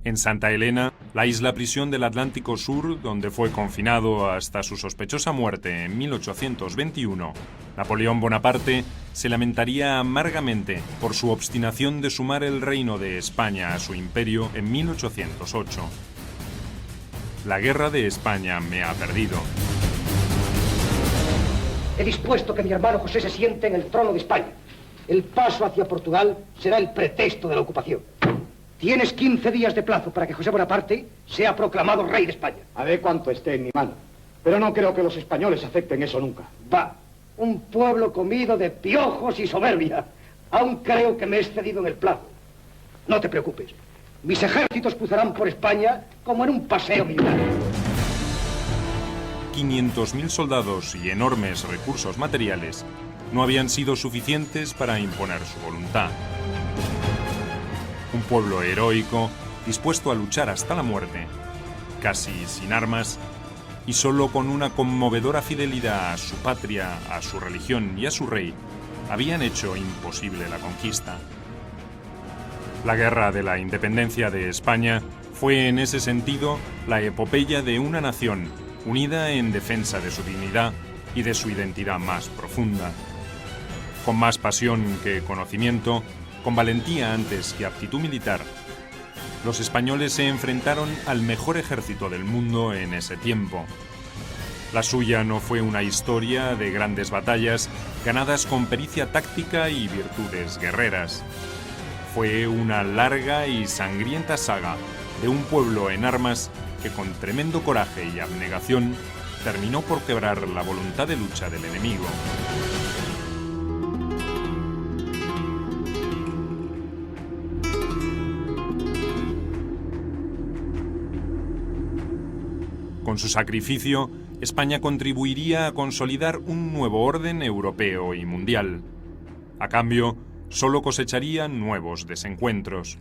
En Santa Elena, la isla prisión del Atlántico Sur, donde fue confinado hasta su sospechosa muerte en 1821, Napoleón Bonaparte se lamentaría amargamente por su obstinación de sumar el reino de España a su imperio en 1808. La guerra de España me ha perdido. He dispuesto que mi hermano José se siente en el trono de España. El paso hacia Portugal será el pretexto de la ocupación. Tienes 15 días de plazo para que José Bonaparte sea proclamado rey de España. Haré cuanto esté en mi mano, pero no creo que los españoles acepten eso nunca. Va, un pueblo comido de piojos y soberbia. Aún creo que me he excedido en el plazo. No te preocupes, mis ejércitos cruzarán por España como en un paseo militar. 500.000 soldados y enormes recursos materiales no habían sido suficientes para imponer su voluntad. Un pueblo heroico, dispuesto a luchar hasta la muerte, casi sin armas, y solo con una conmovedora fidelidad a su patria, a su religión y a su rey, habían hecho imposible la conquista. La Guerra de la Independencia de España fue en ese sentido la epopeya de una nación unida en defensa de su dignidad y de su identidad más profunda. Con más pasión que conocimiento, con valentía antes que aptitud militar, los españoles se enfrentaron al mejor ejército del mundo en ese tiempo. La suya no fue una historia de grandes batallas ganadas con pericia táctica y virtudes guerreras. Fue una larga y sangrienta saga de un pueblo en armas que con tremendo coraje y abnegación terminó por quebrar la voluntad de lucha del enemigo. Con su sacrificio, España contribuiría a consolidar un nuevo orden europeo y mundial. A cambio, solo cosecharía nuevos desencuentros.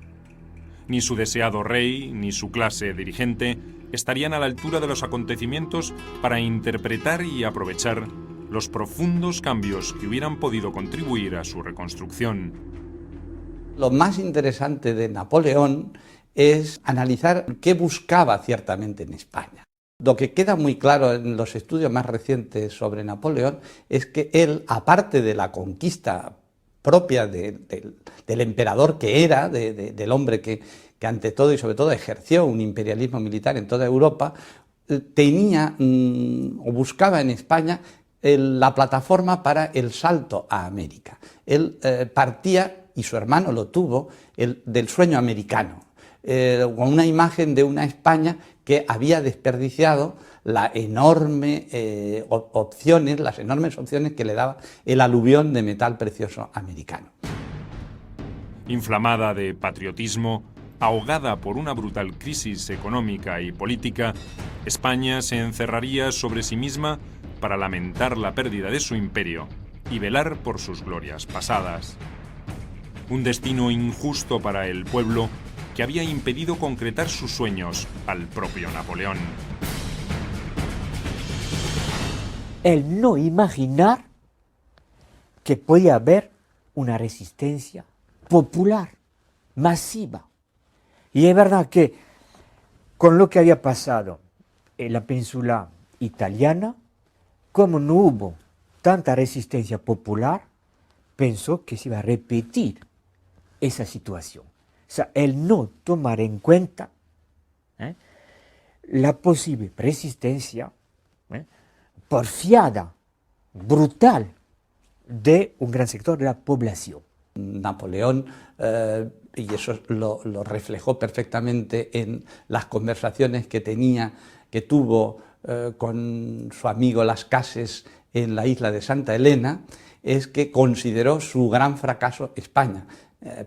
Ni su deseado rey, ni su clase dirigente estarían a la altura de los acontecimientos para interpretar y aprovechar los profundos cambios que hubieran podido contribuir a su reconstrucción. Lo más interesante de Napoleón es analizar qué buscaba ciertamente en España. Lo que queda muy claro en los estudios más recientes sobre Napoleón es que él, aparte de la conquista propia del emperador que era, del hombre que ante todo y sobre todo ejerció un imperialismo militar en toda Europa, tenía o buscaba en España la plataforma para el salto a América. Él partía, y su hermano lo tuvo, del sueño americano, con una imagen de una España que había desperdiciado las enormes opciones que le daba el aluvión de metal precioso americano. Inflamada de patriotismo, ahogada por una brutal crisis económica y política, España se encerraría sobre sí misma para lamentar la pérdida de su imperio y velar por sus glorias pasadas. Un destino injusto para el pueblo que había impedido concretar sus sueños al propio Napoleón. El no imaginar que podía haber una resistencia popular, masiva. Y es verdad que con lo que había pasado en la península italiana, como no hubo tanta resistencia popular, pensó que se iba a repetir esa situación. O sea, el no tomar en cuenta la posible resistencia porfiada, brutal, de un gran sector de la población. Napoleón, y eso lo reflejó perfectamente en las conversaciones que tuvo con su amigo Las Cases en la isla de Santa Elena, es que consideró su gran fracaso España.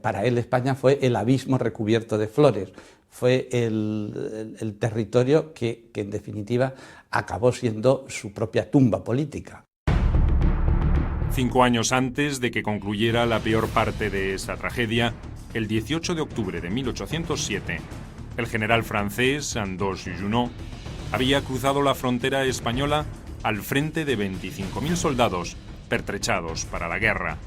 Para él España fue el abismo recubierto de flores, fue el territorio que en definitiva acabó siendo su propia tumba política. 5 años antes de que concluyera la peor parte de esa tragedia, el 18 de octubre de 1807, el general francés Andoche Junot había cruzado la frontera española al frente de 25.000 soldados pertrechados para la guerra.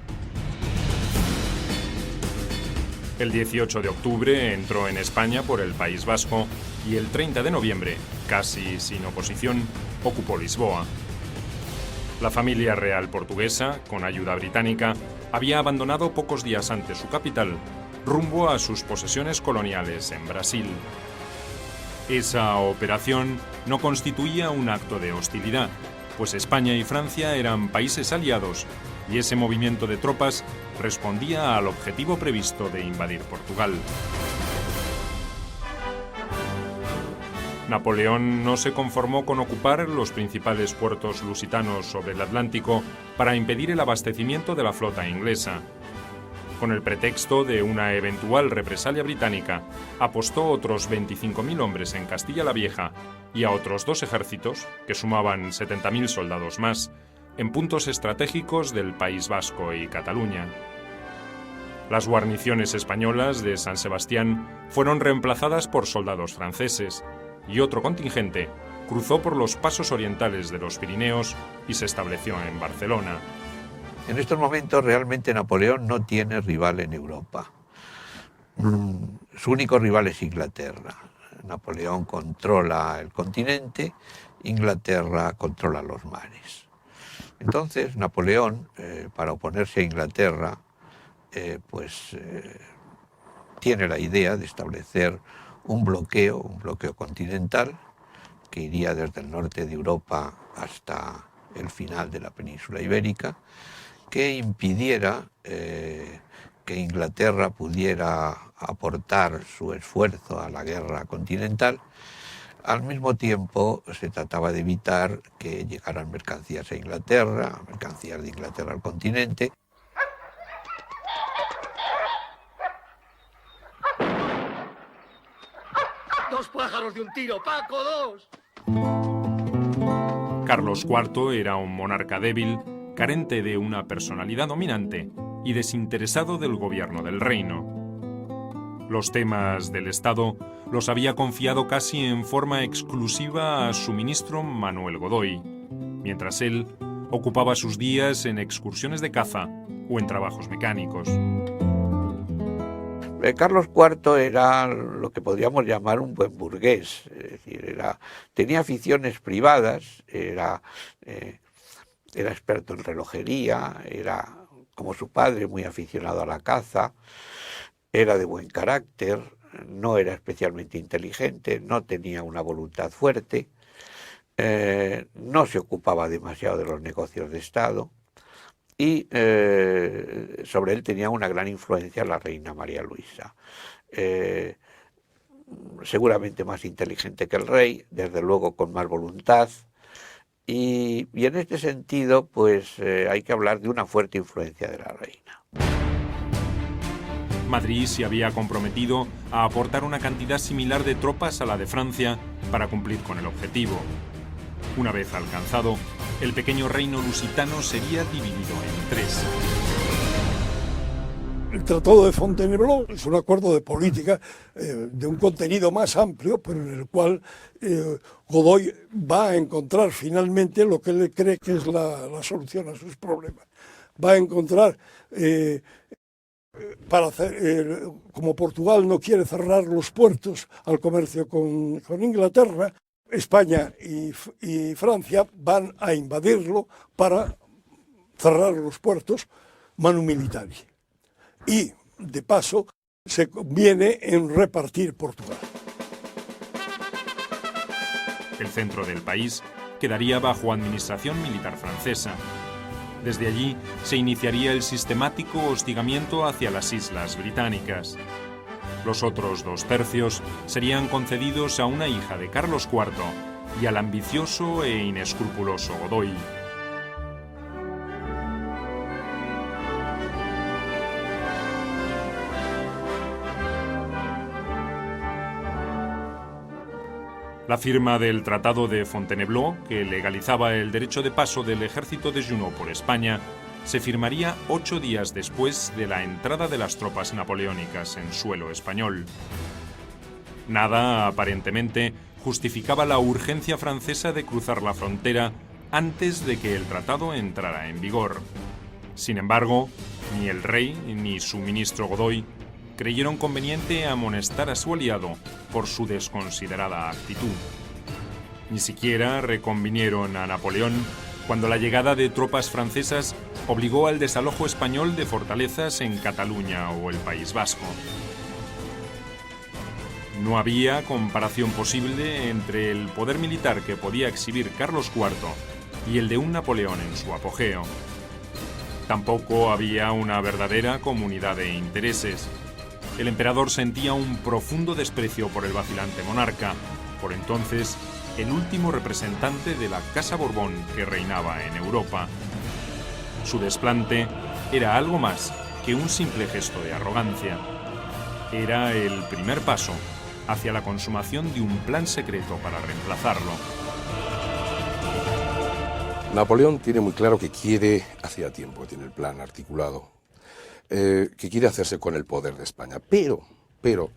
El 18 de octubre entró en España por el País Vasco y el 30 de noviembre, casi sin oposición, ocupó Lisboa. La familia real portuguesa, con ayuda británica, había abandonado pocos días antes su capital, rumbo a sus posesiones coloniales en Brasil. Esa operación no constituía un acto de hostilidad, pues España y Francia eran países aliados y ese movimiento de tropas respondía al objetivo previsto de invadir Portugal. Napoleón no se conformó con ocupar los principales puertos lusitanos sobre el Atlántico para impedir el abastecimiento de la flota inglesa. Con el pretexto de una eventual represalia británica, apostó otros 25.000 hombres en Castilla la Vieja y a otros 2 ejércitos, que sumaban 70.000 soldados más, en puntos estratégicos del País Vasco y Cataluña. Las guarniciones españolas de San Sebastián fueron reemplazadas por soldados franceses, y otro contingente cruzó por los pasos orientales de los Pirineos y se estableció en Barcelona. En estos momentos realmente Napoleón no tiene rival en Europa. Su único rival es Inglaterra. Napoleón controla el continente, Inglaterra controla los mares. Entonces Napoleón, para oponerse a Inglaterra, tiene la idea de establecer un bloqueo continental que iría desde el norte de Europa hasta el final de la península ibérica, que impidiera que Inglaterra pudiera aportar su esfuerzo a la guerra continental. Al mismo tiempo se trataba de evitar que llegaran mercancías a Inglaterra, mercancías de Inglaterra al continente. ¡Dos pájaros de un tiro, Paco, dos! Carlos IV era un monarca débil, carente de una personalidad dominante y desinteresado del gobierno del reino. Los temas del Estado los había confiado casi en forma exclusiva a su ministro Manuel Godoy, mientras él ocupaba sus días en excursiones de caza o en trabajos mecánicos. Carlos IV era lo que podríamos llamar un buen burgués, es decir, tenía aficiones privadas, era experto en relojería, era, como su padre, muy aficionado a la caza, era de buen carácter, no era especialmente inteligente, no tenía una voluntad fuerte, no se ocupaba demasiado de los negocios de Estado y sobre él tenía una gran influencia la reina María Luisa. Seguramente más inteligente que el rey, desde luego con más voluntad, y en este sentido pues hay que hablar de una fuerte influencia de la reina. Madrid se había comprometido a aportar una cantidad similar de tropas a la de Francia para cumplir con el objetivo. Una vez alcanzado, el pequeño reino lusitano sería dividido en 3. El Tratado de Fontainebleau es un acuerdo de política de un contenido más amplio, pero en el cual Godoy va a encontrar finalmente lo que él cree que es la solución a sus problemas. Va a encontrar, como Portugal no quiere cerrar los puertos al comercio con Inglaterra, España y Francia van a invadirlo para cerrar los puertos manu militari. Y, de paso, se conviene en repartir Portugal. El centro del país quedaría bajo administración militar francesa. Desde allí se iniciaría el sistemático hostigamiento hacia las islas británicas. Los otros 2/3 serían concedidos a una hija de Carlos IV y al ambicioso e inescrupuloso Godoy. La firma del Tratado de Fontainebleau, que legalizaba el derecho de paso del ejército de Junot por España, se firmaría 8 días después de la entrada de las tropas napoleónicas en suelo español. Nada, aparentemente, justificaba la urgencia francesa de cruzar la frontera antes de que el tratado entrara en vigor. Sin embargo, ni el rey ni su ministro Godoy creyeron conveniente amonestar a su aliado por su desconsiderada actitud. Ni siquiera reconvinieron a Napoleón cuando la llegada de tropas francesas obligó al desalojo español de fortalezas en Cataluña o el País Vasco. No había comparación posible entre el poder militar que podía exhibir Carlos IV y el de un Napoleón en su apogeo. Tampoco había una verdadera comunidad de intereses. El emperador sentía un profundo desprecio por el vacilante monarca, por entonces el último representante de la Casa Borbón que reinaba en Europa. Su desplante era algo más que un simple gesto de arrogancia. Era el primer paso hacia la consumación de un plan secreto para reemplazarlo. Napoleón tiene muy claro que quiere, hacía tiempo que tiene el plan articulado, que quiere hacerse con el poder de España. Pero,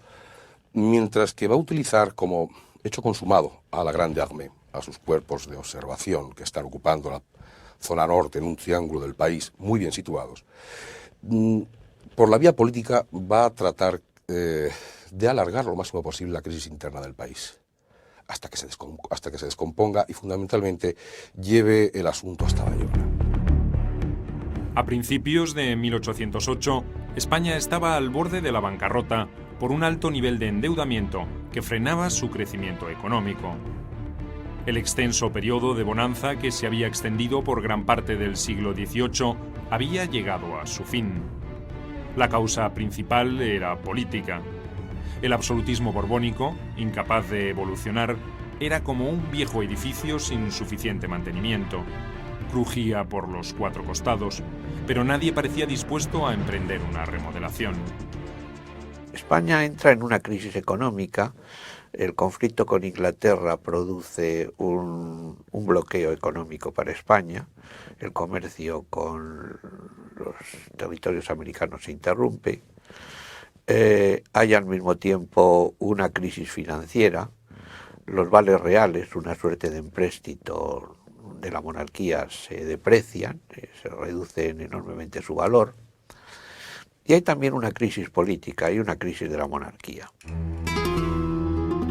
mientras que va a utilizar como hecho consumado a la Grande Armée, a sus cuerpos de observación que están ocupando la zona norte en un triángulo del país muy bien situados, por la vía política va a tratar de alargar lo máximo posible la crisis interna del país, hasta que se descomponga y fundamentalmente lleve el asunto hasta Bayona. A principios de 1808, España estaba al borde de la bancarrota por un alto nivel de endeudamiento que frenaba su crecimiento económico. El extenso periodo de bonanza que se había extendido por gran parte del siglo XVIII había llegado a su fin. La causa principal era política. El absolutismo borbónico, incapaz de evolucionar, era como un viejo edificio sin suficiente mantenimiento. Crujía por los cuatro costados, pero nadie parecía dispuesto a emprender una remodelación. España entra en una crisis económica. El conflicto con Inglaterra produce un bloqueo económico para España. El comercio con los territorios americanos se interrumpe. Hay al mismo tiempo una crisis financiera. Los vales reales, una suerte de empréstito de la monarquía, se deprecian, se reducen enormemente su valor. Y hay también una crisis política y una crisis de la monarquía.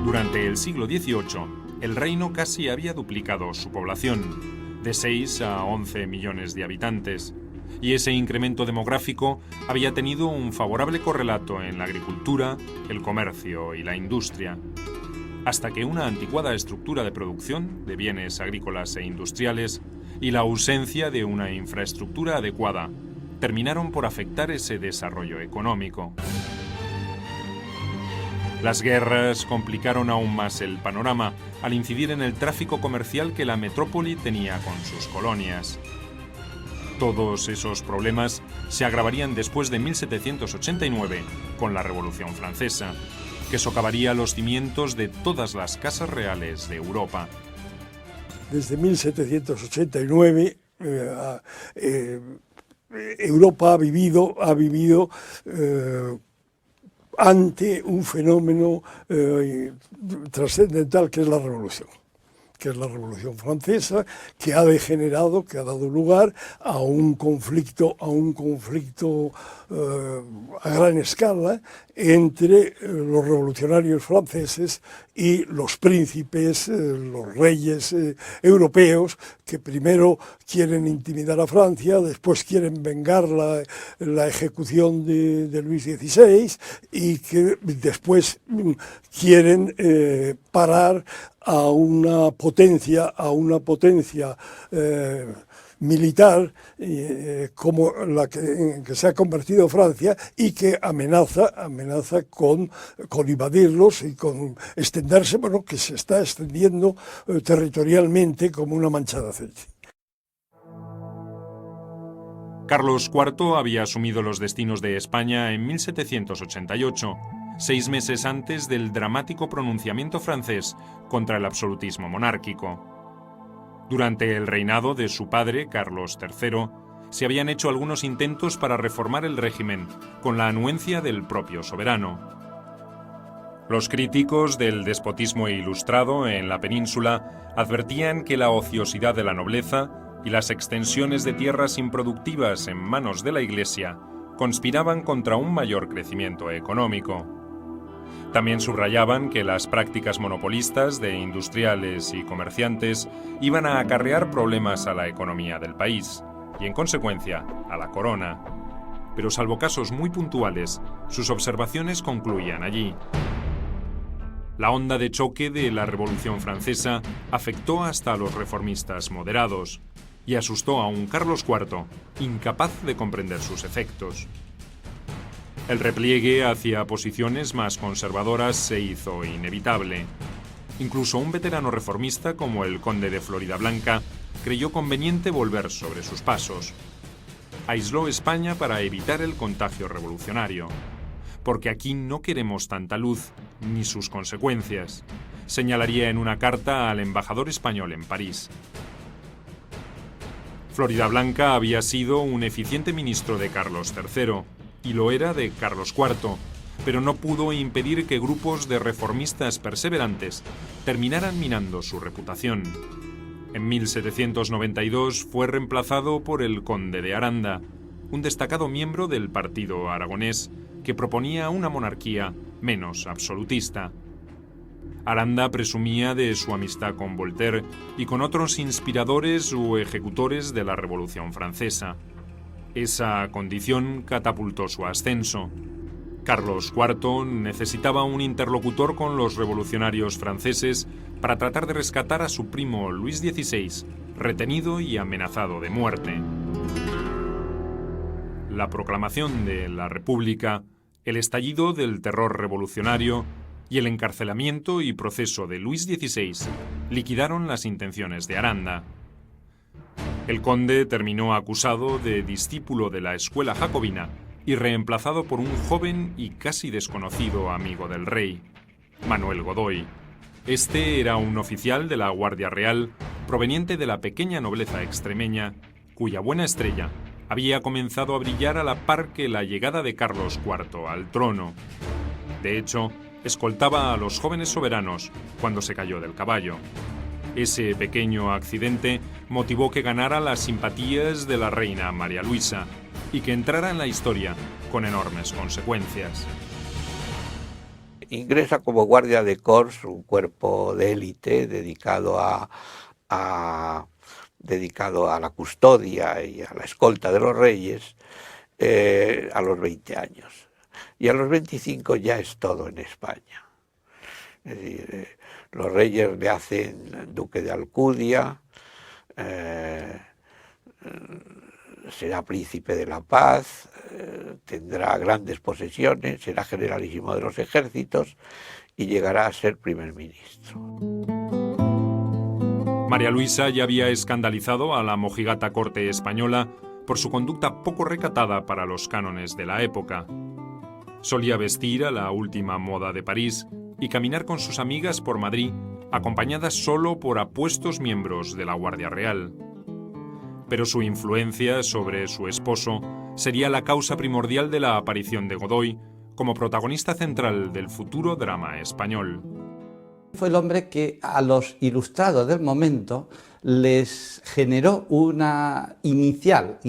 Durante el siglo XVIII, el reino casi había duplicado su población, de 6 a 11 millones de habitantes, y ese incremento demográfico había tenido un favorable correlato en la agricultura, el comercio y la industria, hasta que una anticuada estructura de producción de bienes agrícolas e industriales y la ausencia de una infraestructura adecuada terminaron por afectar ese desarrollo económico. Las guerras complicaron aún más el panorama al incidir en el tráfico comercial que la metrópoli tenía con sus colonias. Todos esos problemas se agravarían después de 1789 con la Revolución Francesa, que socavaría los cimientos de todas las casas reales de Europa. Desde 1789 Europa ha vivido ante un fenómeno trascendental que es la Revolución Francesa, que ha degenerado, que ha dado lugar a un conflicto a gran escala entre los revolucionarios franceses y los príncipes, los reyes europeos, que primero quieren intimidar a Francia, después quieren vengar la ejecución de Luis XVI y que después quieren parar a una potencia militar como la que se ha convertido Francia y que amenaza con invadirlos y con extenderse, bueno, que se está extendiendo territorialmente como una mancha de aceite. Carlos IV había asumido los destinos de España en 1788, 6 meses antes del dramático pronunciamiento francés contra el absolutismo monárquico. Durante el reinado de su padre, Carlos III, se habían hecho algunos intentos para reformar el régimen, con la anuencia del propio soberano. Los críticos del despotismo ilustrado en la península advertían que la ociosidad de la nobleza y las extensiones de tierras improductivas en manos de la Iglesia conspiraban contra un mayor crecimiento económico. También subrayaban que las prácticas monopolistas de industriales y comerciantes iban a acarrear problemas a la economía del país y, en consecuencia, a la corona. Pero salvo casos muy puntuales, sus observaciones concluían allí. La onda de choque de la Revolución Francesa afectó hasta a los reformistas moderados y asustó a un Carlos IV incapaz de comprender sus efectos. El repliegue hacia posiciones más conservadoras se hizo inevitable. Incluso un veterano reformista como el conde de Floridablanca creyó conveniente volver sobre sus pasos. Aisló España para evitar el contagio revolucionario. Porque aquí no queremos tanta luz, ni sus consecuencias, señalaría en una carta al embajador español en París. Floridablanca había sido un eficiente ministro de Carlos III, y lo era de Carlos IV, pero no pudo impedir que grupos de reformistas perseverantes terminaran minando su reputación. En 1792 fue reemplazado por el conde de Aranda, un destacado miembro del partido aragonés que proponía una monarquía menos absolutista. Aranda presumía de su amistad con Voltaire y con otros inspiradores u ejecutores de la Revolución Francesa. Esa condición catapultó su ascenso. Carlos IV necesitaba un interlocutor con los revolucionarios franceses para tratar de rescatar a su primo Luis XVI, retenido y amenazado de muerte. La proclamación de la República, el estallido del terror revolucionario y el encarcelamiento y proceso de Luis XVI liquidaron las intenciones de Aranda. El conde terminó acusado de discípulo de la escuela jacobina y reemplazado por un joven y casi desconocido amigo del rey, Manuel Godoy. Este era un oficial de la Guardia Real proveniente de la pequeña nobleza extremeña, cuya buena estrella había comenzado a brillar a la par que la llegada de Carlos IV al trono. De hecho, escoltaba a los jóvenes soberanos cuando se cayó del caballo. Ese pequeño accidente motivó que ganara las simpatías de la reina María Luisa y que entrara en la historia con enormes consecuencias. Ingresa como guardia de corps, un cuerpo de élite dedicado a la custodia y a la escolta de los reyes a los 20 años. Y a los 25 ya es todo en España. Es decir, los reyes le hacen duque de Alcudia, será príncipe de la paz, tendrá grandes posesiones, será generalísimo de los ejércitos y llegará a ser primer ministro. María Luisa ya había escandalizado a la mojigata corte española por su conducta poco recatada para los cánones de la época. Solía vestir a la última moda de París y caminar con sus amigas por Madrid, acompañadas solo por apuestos miembros de la Guardia Real. Pero su influencia sobre su esposo sería la causa primordial de la aparición de Godoy como protagonista central del futuro drama español. Fue el hombre que a los ilustrados del momento les generó una inicial,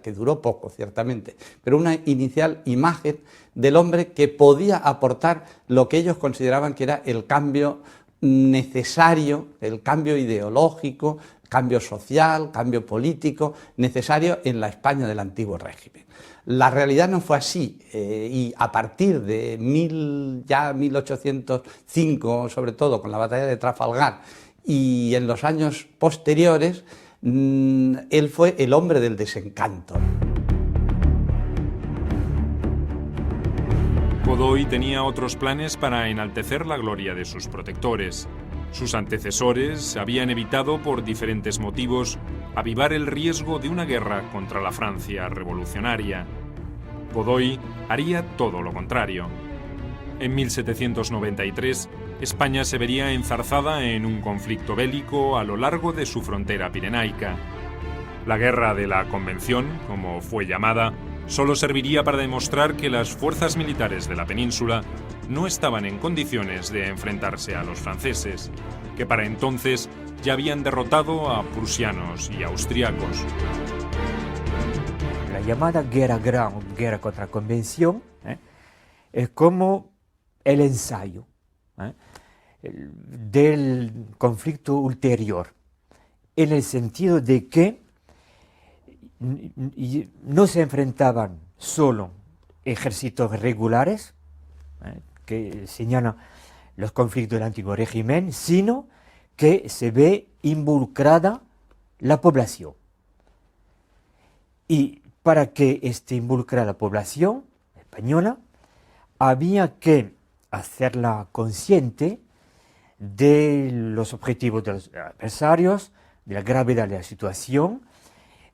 que duró poco ciertamente, pero una inicial imagen del hombre que podía aportar lo que ellos consideraban que era el cambio necesario, el cambio ideológico, cambio social, cambio político necesario en la España del antiguo régimen. La realidad no fue así y a partir de 1805, sobre todo con la batalla de Trafalgar y en los años posteriores, él fue el hombre del desencanto. Godoy tenía otros planes para enaltecer la gloria de sus protectores. Sus antecesores habían evitado por diferentes motivos avivar el riesgo de una guerra contra la Francia revolucionaria. Godoy haría todo lo contrario. En 1793, España se vería enzarzada en un conflicto bélico a lo largo de su frontera pirenaica. La Guerra de la Convención, como fue llamada, solo serviría para demostrar que las fuerzas militares de la península no estaban en condiciones de enfrentarse a los franceses, que para entonces ya habían derrotado a prusianos y austriacos. La llamada guerra gran, guerra contra convención, es como el ensayo del conflicto ulterior, en el sentido de que no se enfrentaban solo ejércitos regulares, que señalan los conflictos del antiguo régimen, sino que se ve involucrada la población. Y para que esté involucrada la población española, había que hacerla consciente de los objetivos de los adversarios, de la gravedad de la situación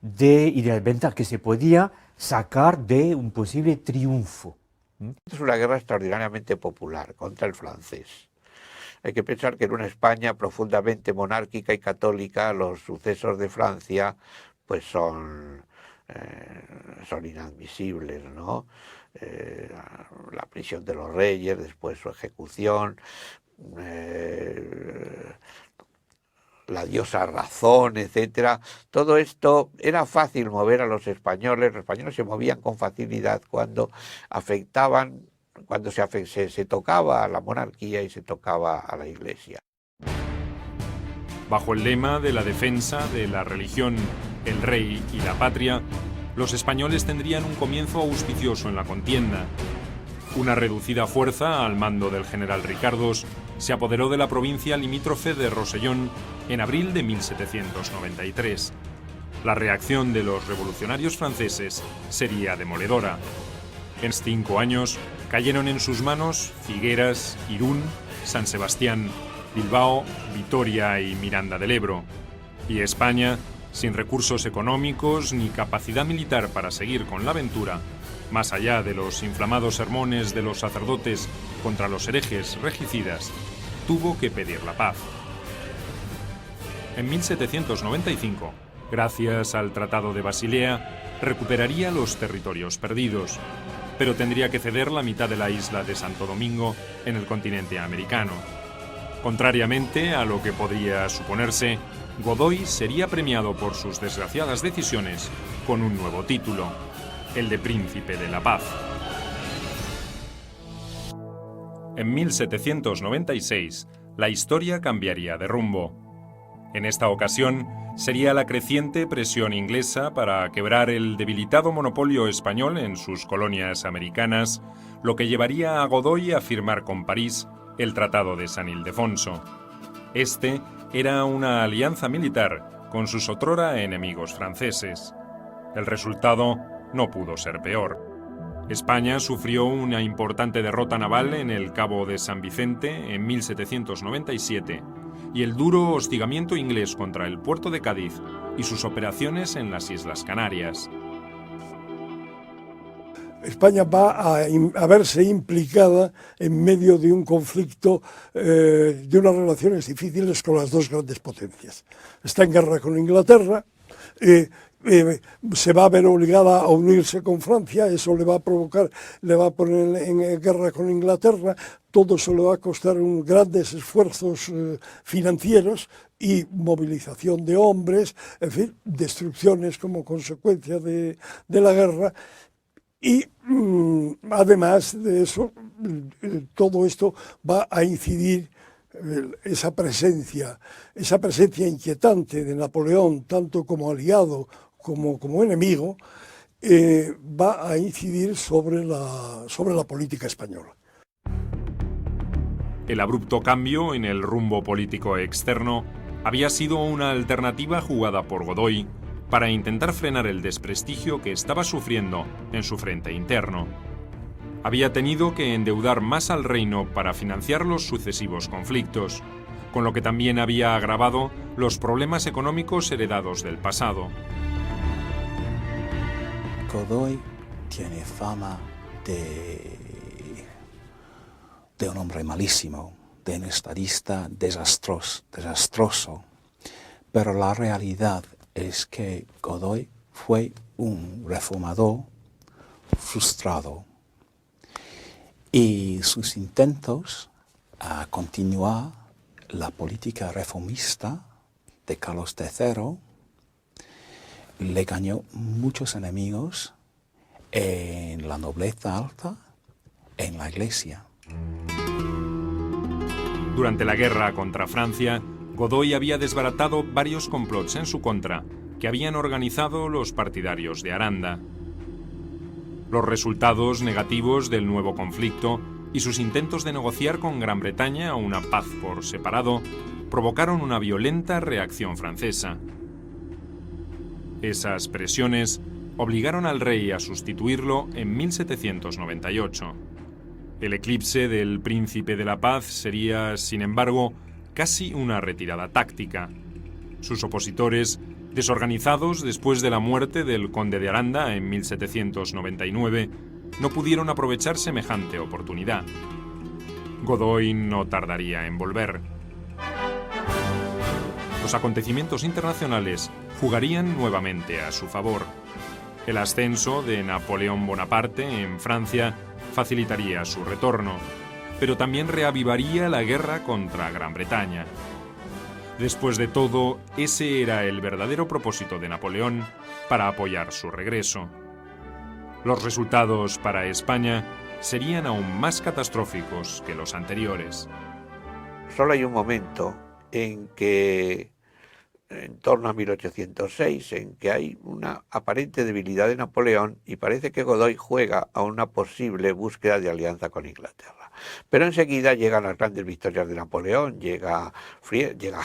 y de las ventajas que se podía sacar de un posible triunfo. Es una guerra extraordinariamente popular contra el francés. Hay que pensar que en una España profundamente monárquica y católica los sucesos de Francia pues son inadmisibles, ¿no? La prisión de los reyes, después su ejecución, la diosa razón, etcétera. Todo esto era fácil mover a los españoles se movían con facilidad cuando afectaban, cuando se tocaba a la monarquía y se tocaba a la Iglesia. Bajo el lema de la defensa de la religión, el rey y la patria, los españoles tendrían un comienzo auspicioso en la contienda. Una reducida fuerza, al mando del general Ricardos, se apoderó de la provincia limítrofe de Rosellón en abril de 1793. La reacción de los revolucionarios franceses sería demoledora. En 5 años cayeron en sus manos Figueras, Irún, San Sebastián, Bilbao, Vitoria y Miranda del Ebro. Y España, sin recursos económicos ni capacidad militar para seguir con la aventura, más allá de los inflamados sermones de los sacerdotes contra los herejes regicidas, tuvo que pedir la paz. En 1795, gracias al Tratado de Basilea, recuperaría los territorios perdidos, pero tendría que ceder la mitad de la isla de Santo Domingo en el continente americano. Contrariamente a lo que podría suponerse, Godoy sería premiado por sus desgraciadas decisiones con un nuevo título, el de Príncipe de la Paz. En 1796, la historia cambiaría de rumbo. En esta ocasión, sería la creciente presión inglesa para quebrar el debilitado monopolio español en sus colonias americanas, lo que llevaría a Godoy a firmar con París el Tratado de San Ildefonso. Este era una alianza militar con sus otrora enemigos franceses. El resultado no pudo ser peor. España sufrió una importante derrota naval en el Cabo de San Vicente en 1797 y el duro hostigamiento inglés contra el puerto de Cádiz y sus operaciones en las Islas Canarias. España va a verse implicada en medio de un conflicto, de unas relaciones difíciles con las dos grandes potencias. Está en guerra con Inglaterra, se va a ver obligada a unirse con Francia, eso le va a poner en guerra con Inglaterra, todo eso le va a costar grandes esfuerzos financieros y movilización de hombres, en fin, destrucciones como consecuencia de la guerra. Y además de eso, todo esto va a incidir esa presencia inquietante de Napoleón, tanto como aliado como enemigo, va a incidir sobre la política española. El abrupto cambio en el rumbo político externo había sido una alternativa jugada por Godoy para intentar frenar el desprestigio que estaba sufriendo en su frente interno. Había tenido que endeudar más al reino para financiar los sucesivos conflictos, con lo que también había agravado los problemas económicos heredados del pasado. Godoy tiene fama de un hombre malísimo, de un estadista desastroso, pero la realidad es que Godoy fue un reformador frustrado y sus intentos a continuar la política reformista de Carlos III le ganó muchos enemigos en la nobleza alta, en la Iglesia. Durante la guerra contra Francia, Godoy había desbaratado varios complots en su contra que habían organizado los partidarios de Aranda. Los resultados negativos del nuevo conflicto y sus intentos de negociar con Gran Bretaña una paz por separado provocaron una violenta reacción francesa. Esas presiones obligaron al rey a sustituirlo en 1798. El eclipse del Príncipe de la Paz sería, sin embargo, casi una retirada táctica. Sus opositores, desorganizados después de la muerte del conde de Aranda en 1799, no pudieron aprovechar semejante oportunidad. Godoy no tardaría en volver. Los acontecimientos internacionales jugarían nuevamente a su favor. El ascenso de Napoleón Bonaparte en Francia facilitaría su retorno, pero también reavivaría la guerra contra Gran Bretaña. Después de todo, ese era el verdadero propósito de Napoleón para apoyar su regreso. Los resultados para España serían aún más catastróficos que los anteriores. Solo hay un momento en que, en torno a 1806, en que hay una aparente debilidad de Napoleón y parece que Godoy juega a una posible búsqueda de alianza con Inglaterra. Pero enseguida llegan las grandes victorias de Napoleón, llega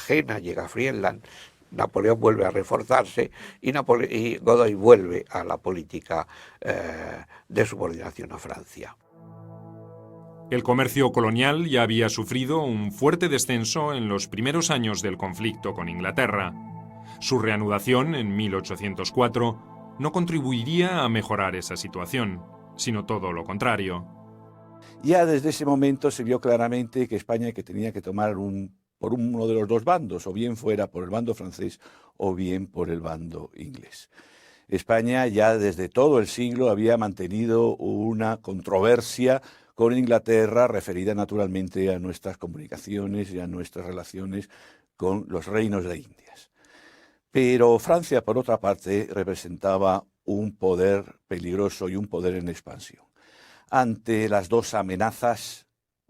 Jena, llega Friedland, Napoleón vuelve a reforzarse y Godoy vuelve a la política de subordinación a Francia. El comercio colonial ya había sufrido un fuerte descenso en los primeros años del conflicto con Inglaterra. Su reanudación en 1804 no contribuiría a mejorar esa situación, sino todo lo contrario. Ya desde ese momento se vio claramente que España tenía que tomar por uno de los dos bandos, o bien fuera por el bando francés o bien por el bando inglés. España ya desde todo el siglo había mantenido una controversia con Inglaterra, referida naturalmente a nuestras comunicaciones y a nuestras relaciones con los reinos de Indias. Pero Francia, por otra parte, representaba un poder peligroso y un poder en expansión. Ante las dos amenazas,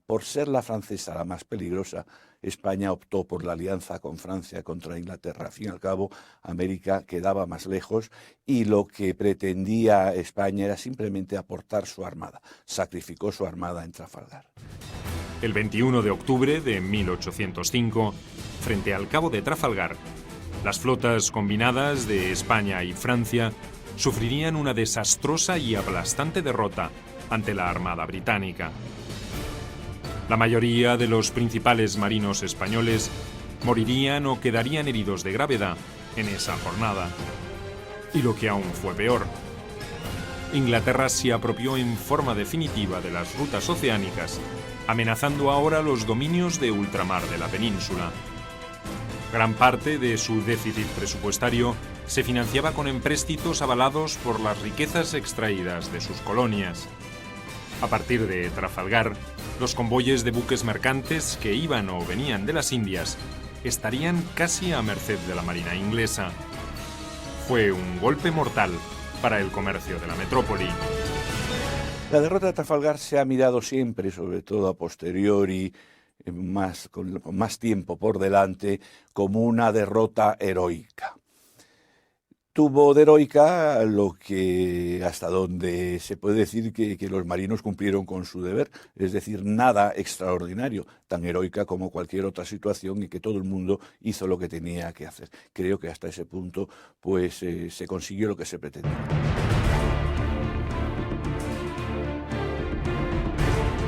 por ser la francesa la más peligrosa, España optó por la alianza con Francia contra Inglaterra. Al fin y al cabo, América quedaba más lejos y lo que pretendía España era simplemente aportar su armada. Sacrificó su armada en Trafalgar. El 21 de octubre de 1805, frente al Cabo de Trafalgar, las flotas combinadas de España y Francia sufrirían una desastrosa y aplastante derrota ante la Armada británica. La mayoría de los principales marinos españoles morirían o quedarían heridos de gravedad en esa jornada. Y lo que aún fue peor, Inglaterra se apropió en forma definitiva de las rutas oceánicas, amenazando ahora los dominios de ultramar de la península. Gran parte de su déficit presupuestario se financiaba con empréstitos avalados por las riquezas extraídas de sus colonias. A partir de Trafalgar, los convoyes de buques mercantes que iban o venían de las Indias estarían casi a merced de la marina inglesa. Fue un golpe mortal para el comercio de la metrópoli. La derrota de Trafalgar se ha mirado siempre, sobre todo a posteriori, con más tiempo por delante, como una derrota heroica. Tuvo de heroica lo que hasta donde se puede decir que los marinos cumplieron con su deber, es decir, nada extraordinario, tan heroica como cualquier otra situación y que todo el mundo hizo lo que tenía que hacer. Creo que hasta ese punto pues se consiguió lo que se pretendía.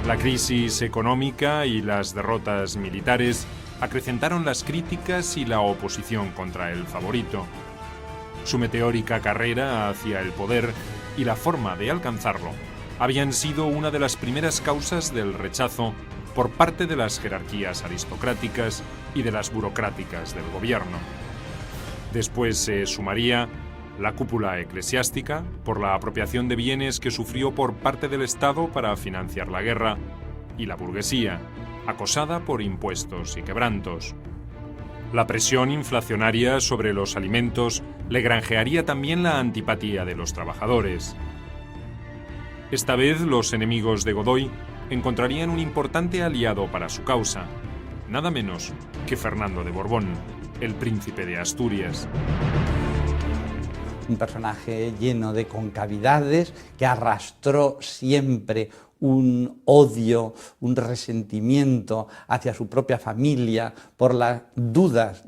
La crisis económica y las derrotas militares acrecentaron las críticas y la oposición contra el favorito. Su meteórica carrera hacia el poder y la forma de alcanzarlo habían sido una de las primeras causas del rechazo por parte de las jerarquías aristocráticas y de las burocráticas del gobierno. Después se sumaría la cúpula eclesiástica por la apropiación de bienes que sufrió por parte del Estado para financiar la guerra y la burguesía, acosada por impuestos y quebrantos. La presión inflacionaria sobre los alimentos le granjearía también la antipatía de los trabajadores. Esta vez los enemigos de Godoy encontrarían un importante aliado para su causa, nada menos que Fernando de Borbón, el príncipe de Asturias. Un personaje lleno de concavidades que arrastró siempre un odio, un resentimiento hacia su propia familia por las dudas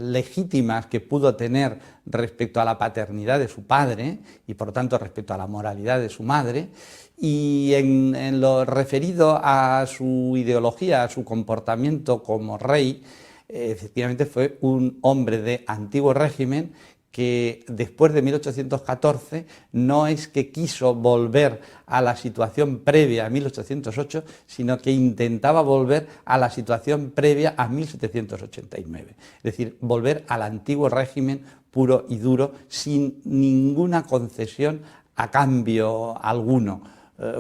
legítimas que pudo tener respecto a la paternidad de su padre y por tanto respecto a la moralidad de su madre. Y en lo referido a su ideología, a su comportamiento como rey, efectivamente fue un hombre de antiguo régimen que después de 1814 no es que quiso volver a la situación previa a 1808, sino que intentaba volver a la situación previa a 1789. Es decir, volver al antiguo régimen puro y duro, sin ninguna concesión a cambio alguno,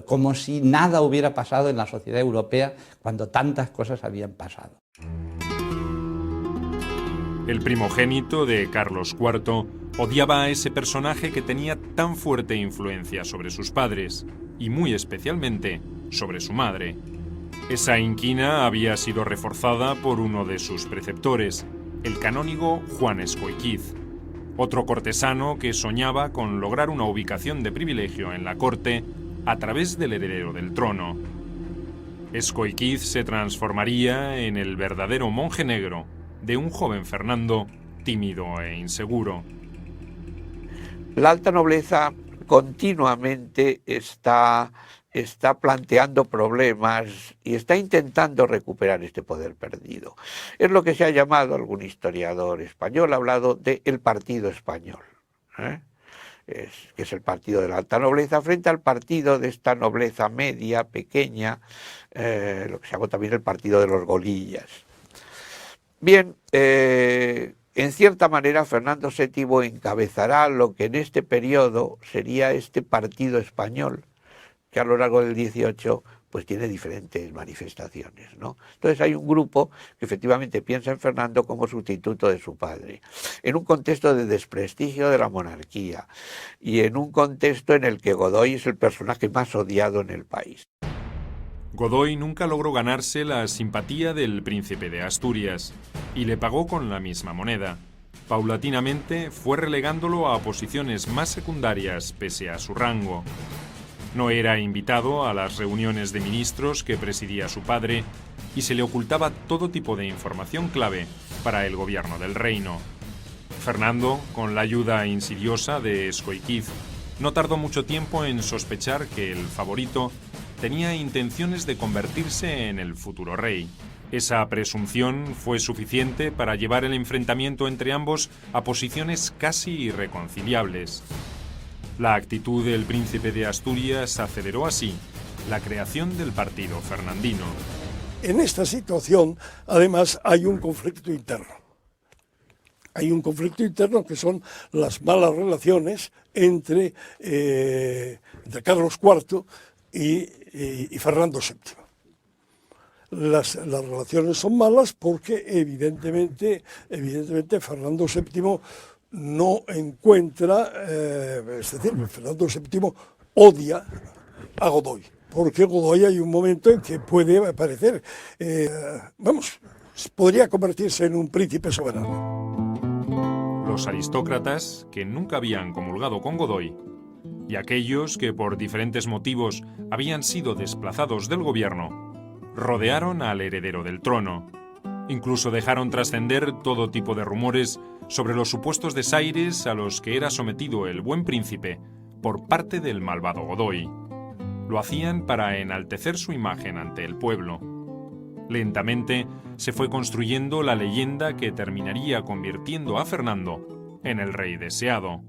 como si nada hubiera pasado en la sociedad europea cuando tantas cosas habían pasado. El primogénito de Carlos IV odiaba a ese personaje que tenía tan fuerte influencia sobre sus padres, y muy especialmente sobre su madre. Esa inquina había sido reforzada por uno de sus preceptores, el canónigo Juan Escóiquiz, otro cortesano que soñaba con lograr una ubicación de privilegio en la corte a través del heredero del trono. Escóiquiz se transformaría en el verdadero monje negro de un joven Fernando tímido e inseguro. La alta nobleza continuamente está planteando problemas y está intentando recuperar este poder perdido. Es lo que se ha llamado, algún historiador español ha hablado de el partido español, que es el partido de la alta nobleza frente al partido de esta nobleza media, pequeña, lo que se llama también el partido de los golillas. Bien, en cierta manera Fernando VII encabezará lo que en este periodo sería este partido español, que a lo largo del XVIII pues tiene diferentes manifestaciones, ¿no? Entonces hay un grupo que efectivamente piensa en Fernando como sustituto de su padre, en un contexto de desprestigio de la monarquía y en un contexto en el que Godoy es el personaje más odiado en el país. Godoy nunca logró ganarse la simpatía del príncipe de Asturias y le pagó con la misma moneda. Paulatinamente fue relegándolo a posiciones más secundarias pese a su rango. No era invitado a las reuniones de ministros que presidía su padre y se le ocultaba todo tipo de información clave para el gobierno del reino. Fernando, con la ayuda insidiosa de Escóiquiz, no tardó mucho tiempo en sospechar que el favorito tenía intenciones de convertirse en el futuro rey. Esa presunción fue suficiente para llevar el enfrentamiento entre ambos a posiciones casi irreconciliables. La actitud del príncipe de Asturias aceleró así la creación del partido fernandino. En esta situación, además, hay un conflicto interno. Hay un conflicto interno que son las malas relaciones entre Carlos IV y Fernando VII. Las relaciones son malas porque evidentemente Fernando VII no encuentra, es decir, Fernando VII odia a Godoy, porque Godoy hay un momento en que puede aparecer, podría convertirse en un príncipe soberano. Los aristócratas, que nunca habían comulgado con Godoy, y aquellos que por diferentes motivos habían sido desplazados del gobierno, rodearon al heredero del trono. Incluso dejaron trascender todo tipo de rumores sobre los supuestos desaires a los que era sometido el buen príncipe por parte del malvado Godoy. Lo hacían para enaltecer su imagen ante el pueblo. Lentamente se fue construyendo la leyenda que terminaría convirtiendo a Fernando en el rey deseado,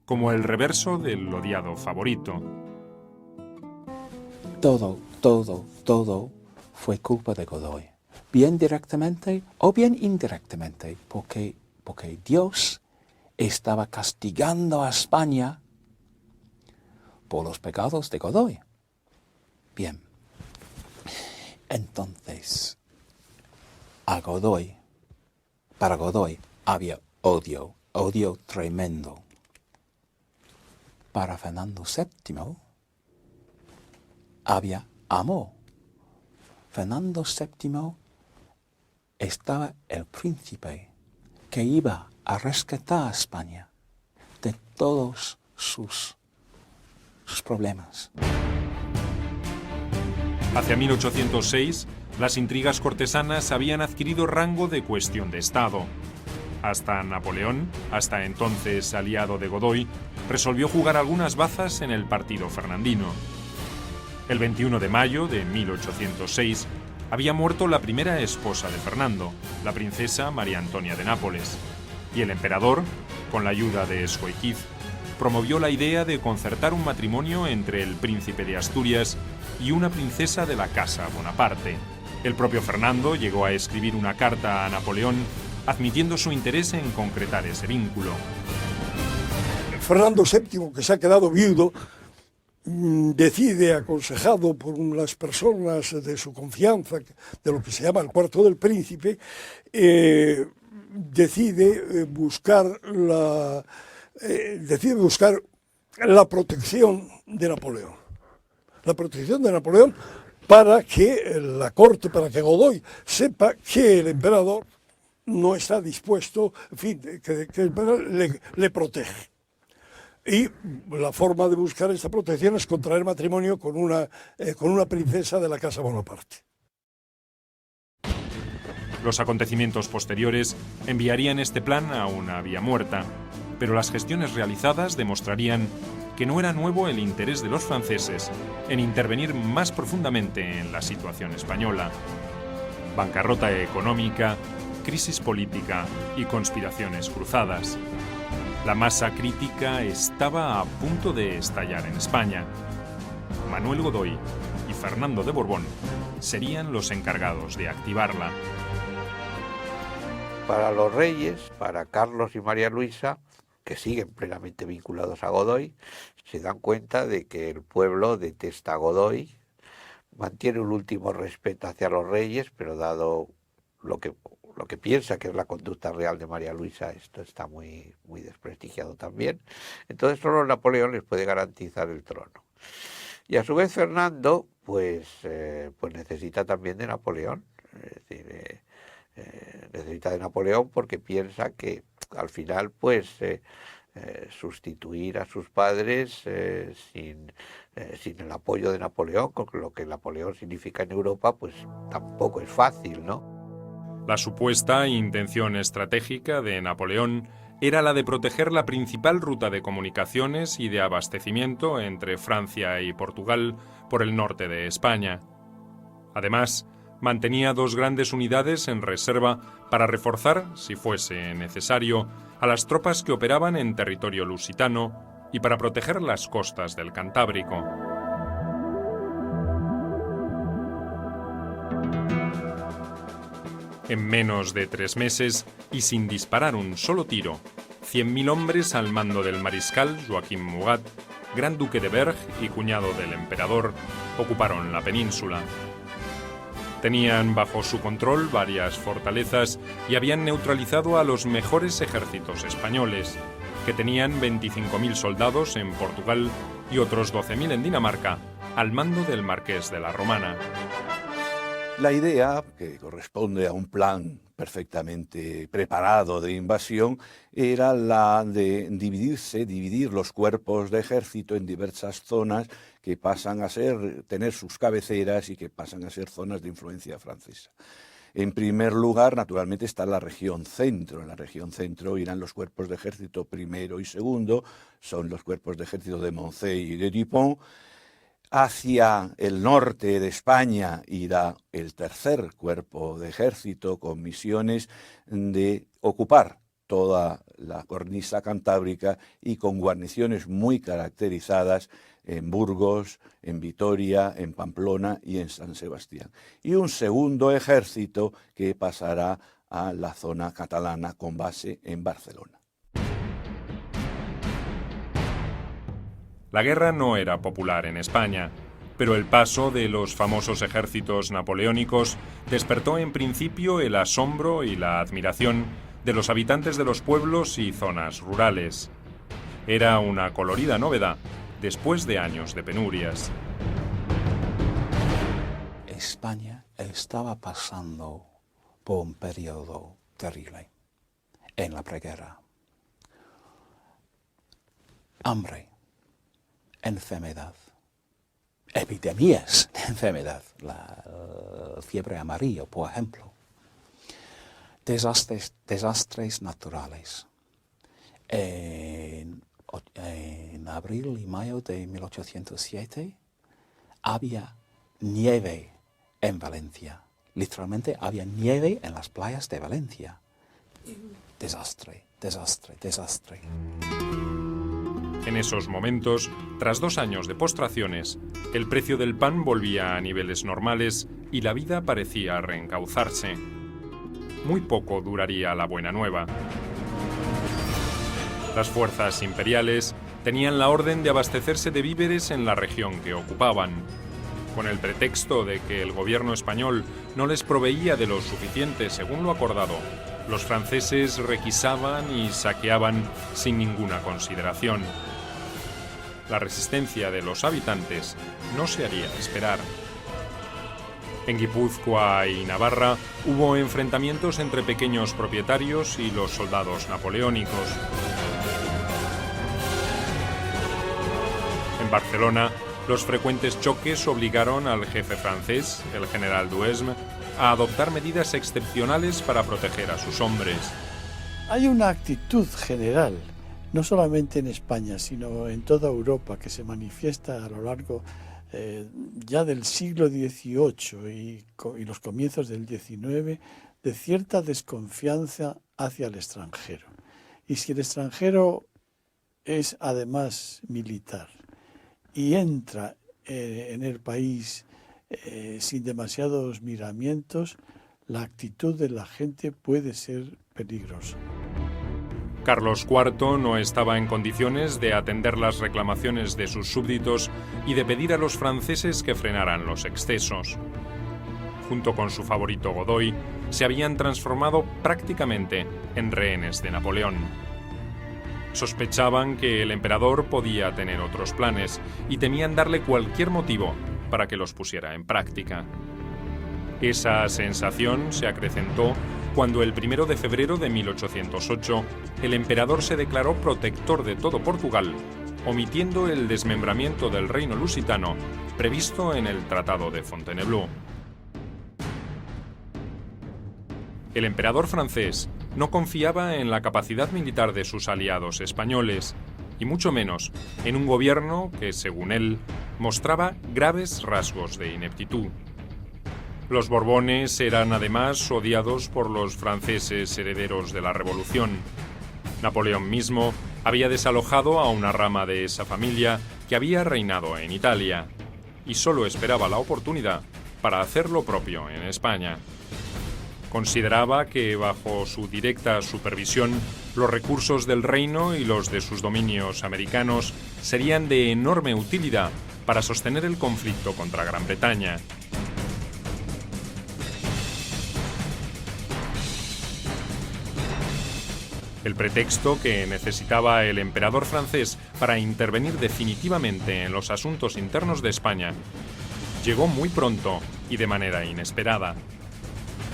como el reverso del odiado favorito. Todo fue culpa de Godoy, bien directamente o bien indirectamente, porque Dios estaba castigando a España por los pecados de Godoy. Bien, entonces, para Godoy había odio tremendo para Fernando VII había amor. Fernando VII estaba el príncipe que iba a rescatar a España de todos sus problemas. Hacia 1806, las intrigas cortesanas habían adquirido rango de cuestión de Estado. Hasta Napoleón, hasta entonces aliado de Godoy, resolvió jugar algunas bazas en el partido fernandino. El 21 de mayo de 1806 había muerto la primera esposa de Fernando, la princesa María Antonia de Nápoles, y el emperador, con la ayuda de Escóiquiz, promovió la idea de concertar un matrimonio entre el príncipe de Asturias y una princesa de la casa Bonaparte. El propio Fernando llegó a escribir una carta a Napoleón admitiendo su interés en concretar ese vínculo. Fernando VII, que se ha quedado viudo, decide, aconsejado por las personas de su confianza, de lo que se llama el cuarto del príncipe, decide buscar la protección de Napoleón. La protección de Napoleón para que la corte, para que Godoy sepa que el emperador no está dispuesto, en fin, que el emperador le protege. Y la forma de buscar esta protección es contraer matrimonio con una princesa de la casa Bonaparte. Los acontecimientos posteriores enviarían este plan a una vía muerta, pero las gestiones realizadas demostrarían que no era nuevo el interés de los franceses en intervenir más profundamente en la situación española. Bancarrota económica, crisis política y conspiraciones cruzadas. La masa crítica estaba a punto de estallar en España. Manuel Godoy y Fernando de Borbón serían los encargados de activarla. Para los reyes, para Carlos y María Luisa, que siguen plenamente vinculados a Godoy, se dan cuenta de que el pueblo detesta a Godoy, mantiene un último respeto hacia los reyes, pero dado lo que piensa que es la conducta real de María Luisa, esto está muy, muy desprestigiado también. Entonces solo Napoleón les puede garantizar el trono. Y a su vez Fernando, pues necesita también de Napoleón, es decir, necesita de Napoleón porque piensa que al final sustituir a sus padres sin el apoyo de Napoleón, con lo que Napoleón significa en Europa, pues tampoco es fácil, ¿no? La supuesta intención estratégica de Napoleón era la de proteger la principal ruta de comunicaciones y de abastecimiento entre Francia y Portugal por el norte de España. Además, mantenía dos grandes unidades en reserva para reforzar, si fuese necesario, a las tropas que operaban en territorio lusitano y para proteger las costas del Cantábrico. En menos de 3 meses, y sin disparar un solo tiro, 100.000 hombres al mando del mariscal Joaquim Murat, gran duque de Berg y cuñado del emperador, ocuparon la península. Tenían bajo su control varias fortalezas y habían neutralizado a los mejores ejércitos españoles, que tenían 25.000 soldados en Portugal y otros 12.000 en Dinamarca, al mando del marqués de la Romana. La idea, que corresponde a un plan perfectamente preparado de invasión, era la de dividir los cuerpos de ejército en diversas zonas que pasan a tener sus cabeceras y que pasan a ser zonas de influencia francesa. En primer lugar, naturalmente, está la región centro. En la región centro irán los cuerpos de ejército primero y segundo, son los cuerpos de ejército de Moncey y de Dupont. Hacia el norte de España irá el tercer cuerpo de ejército con misiones de ocupar toda la cornisa cantábrica y con guarniciones muy caracterizadas en Burgos, en Vitoria, en Pamplona y en San Sebastián. Y un segundo ejército que pasará a la zona catalana con base en Barcelona. La guerra no era popular en España, pero el paso de los famosos ejércitos napoleónicos despertó en principio el asombro y la admiración de los habitantes de los pueblos y zonas rurales. Era una colorida novedad, después de años de penurias. España estaba pasando por un periodo terrible en la preguerra. Hambre, enfermedad, epidemias de enfermedad, la fiebre amarilla, por ejemplo, desastres naturales. En abril y mayo de 1807 había nieve en Valencia. Literalmente había nieve en las playas de Valencia. Desastre, desastre, desastre. En esos momentos, tras 2 años de postraciones, el precio del pan volvía a niveles normales y la vida parecía reencauzarse. Muy poco duraría la buena nueva. Las fuerzas imperiales tenían la orden de abastecerse de víveres en la región que ocupaban. Con el pretexto de que el gobierno español no les proveía de lo suficiente según lo acordado, los franceses requisaban y saqueaban sin ninguna consideración. La resistencia de los habitantes no se haría esperar. En Guipúzcoa y Navarra hubo enfrentamientos entre pequeños propietarios y los soldados napoleónicos. En Barcelona, los frecuentes choques obligaron al jefe francés, el general Duhesme, a adoptar medidas excepcionales para proteger a sus hombres. Hay una actitud general, no solamente en España, sino en toda Europa, que se manifiesta a lo largo ya del siglo XVIII y los comienzos del XIX, de cierta desconfianza hacia el extranjero. Y si el extranjero es además militar y entra en el país sin demasiados miramientos, la actitud de la gente puede ser peligrosa. Carlos IV no estaba en condiciones de atender las reclamaciones de sus súbditos y de pedir a los franceses que frenaran los excesos. Junto con su favorito Godoy, se habían transformado prácticamente en rehenes de Napoleón. Sospechaban que el emperador podía tener otros planes y temían darle cualquier motivo para que los pusiera en práctica. Esa sensación se acrecentó cuando el 1 de febrero de 1808 el emperador se declaró protector de todo Portugal, omitiendo el desmembramiento del reino lusitano previsto en el Tratado de Fontainebleau. El emperador francés no confiaba en la capacidad militar de sus aliados españoles, y mucho menos en un gobierno que, según él, mostraba graves rasgos de ineptitud. Los Borbones eran además odiados por los franceses herederos de la Revolución. Napoleón mismo había desalojado a una rama de esa familia que había reinado en Italia, y solo esperaba la oportunidad para hacer lo propio en España. Consideraba que bajo su directa supervisión los recursos del reino y los de sus dominios americanos serían de enorme utilidad para sostener el conflicto contra Gran Bretaña. El pretexto que necesitaba el emperador francés para intervenir definitivamente en los asuntos internos de España llegó muy pronto y de manera inesperada.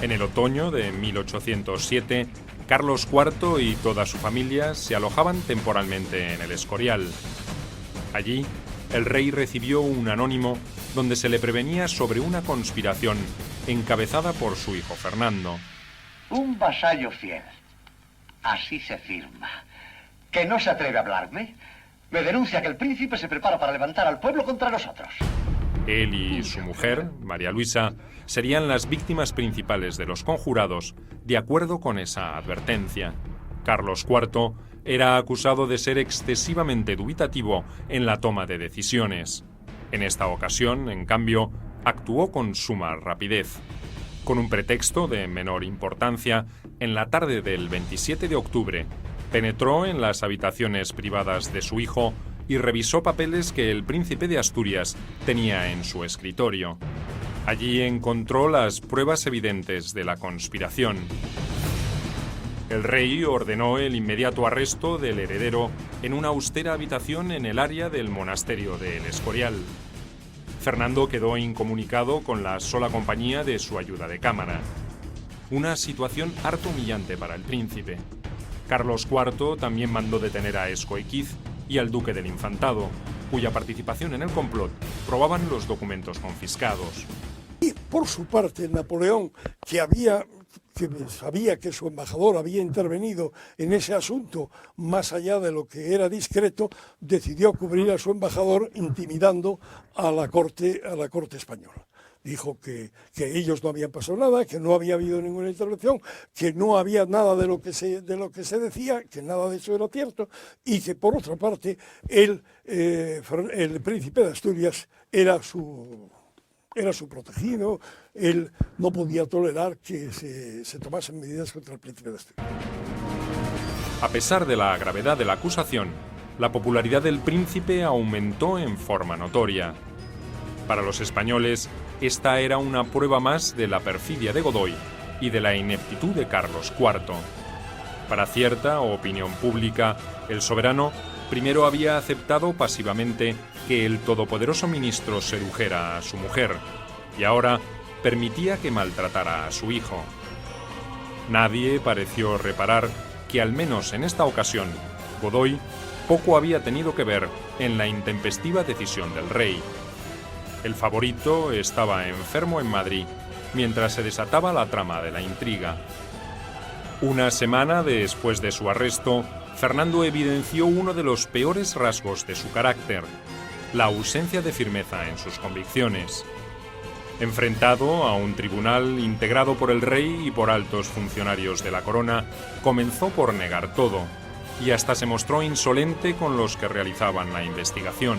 En el otoño de 1807, Carlos IV y toda su familia se alojaban temporalmente en el Escorial. Allí, el rey recibió un anónimo donde se le prevenía sobre una conspiración encabezada por su hijo Fernando. Un vasallo fiel. Así se firma. ¿Que no se atreve a hablarme? Me denuncia que el príncipe se prepara para levantar al pueblo contra nosotros. Él y su mujer, María Luisa, serían las víctimas principales de los conjurados, de acuerdo con esa advertencia. Carlos IV era acusado de ser excesivamente dubitativo en la toma de decisiones. En esta ocasión, en cambio, actuó con suma rapidez. Con un pretexto de menor importancia, en la tarde del 27 de octubre, penetró en las habitaciones privadas de su hijo y revisó papeles que el príncipe de Asturias tenía en su escritorio. Allí encontró las pruebas evidentes de la conspiración. El rey ordenó el inmediato arresto del heredero en una austera habitación en el área del monasterio de El Escorial. Fernando quedó incomunicado con la sola compañía de su ayuda de cámara. Una situación harto humillante para el príncipe. Carlos IV también mandó detener a Escóiquiz y al duque del Infantado, cuya participación en el complot probaban los documentos confiscados. Y por su parte, Napoleón, que sabía que su embajador había intervenido en ese asunto más allá de lo que era discreto, decidió cubrir a su embajador intimidando a la corte española. Dijo que ellos no habían pasado nada, que no había habido ninguna intervención, que no había nada de lo que se decía, que nada de eso era cierto, y que por otra parte el príncipe de Asturias era su protegido. Él no podía tolerar que se tomasen medidas contra el príncipe de Asturias. A pesar de la gravedad de la acusación, la popularidad del príncipe aumentó en forma notoria. Para los españoles, esta era una prueba más de la perfidia de Godoy y de la ineptitud de Carlos IV. Para cierta opinión pública, el soberano primero había aceptado pasivamente que el todopoderoso ministro sedujera a su mujer y ahora permitía que maltratara a su hijo. Nadie pareció reparar que, al menos en esta ocasión, Godoy poco había tenido que ver en la intempestiva decisión del rey. El favorito estaba enfermo en Madrid, mientras se desataba la trama de la intriga. Una semana después de su arresto, Fernando evidenció uno de los peores rasgos de su carácter: la ausencia de firmeza en sus convicciones. Enfrentado a un tribunal integrado por el rey y por altos funcionarios de la corona, comenzó por negar todo, y hasta se mostró insolente con los que realizaban la investigación.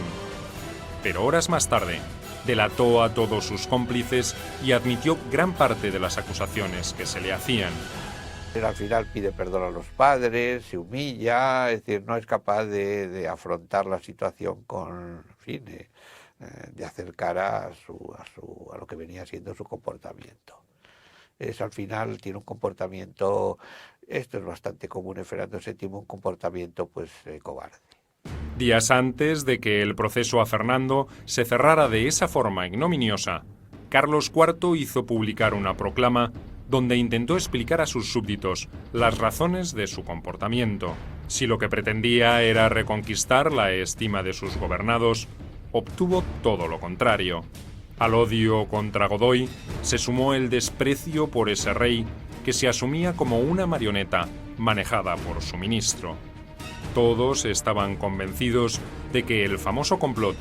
Pero horas más tarde, delató a todos sus cómplices y admitió gran parte de las acusaciones que se le hacían. Él al final pide perdón a los padres, se humilla, es decir, no es capaz de afrontar la situación con, en fin, de hacer cara a lo que venía siendo su comportamiento. Al final tiene un comportamiento, esto es bastante común en Fernando VII, un comportamiento cobarde. Días antes de que el proceso a Fernando se cerrara de esa forma ignominiosa, Carlos IV hizo publicar una proclama donde intentó explicar a sus súbditos las razones de su comportamiento. Si lo que pretendía era reconquistar la estima de sus gobernados, obtuvo todo lo contrario. Al odio contra Godoy se sumó el desprecio por ese rey que se asumía como una marioneta manejada por su ministro. Todos estaban convencidos de que el famoso complot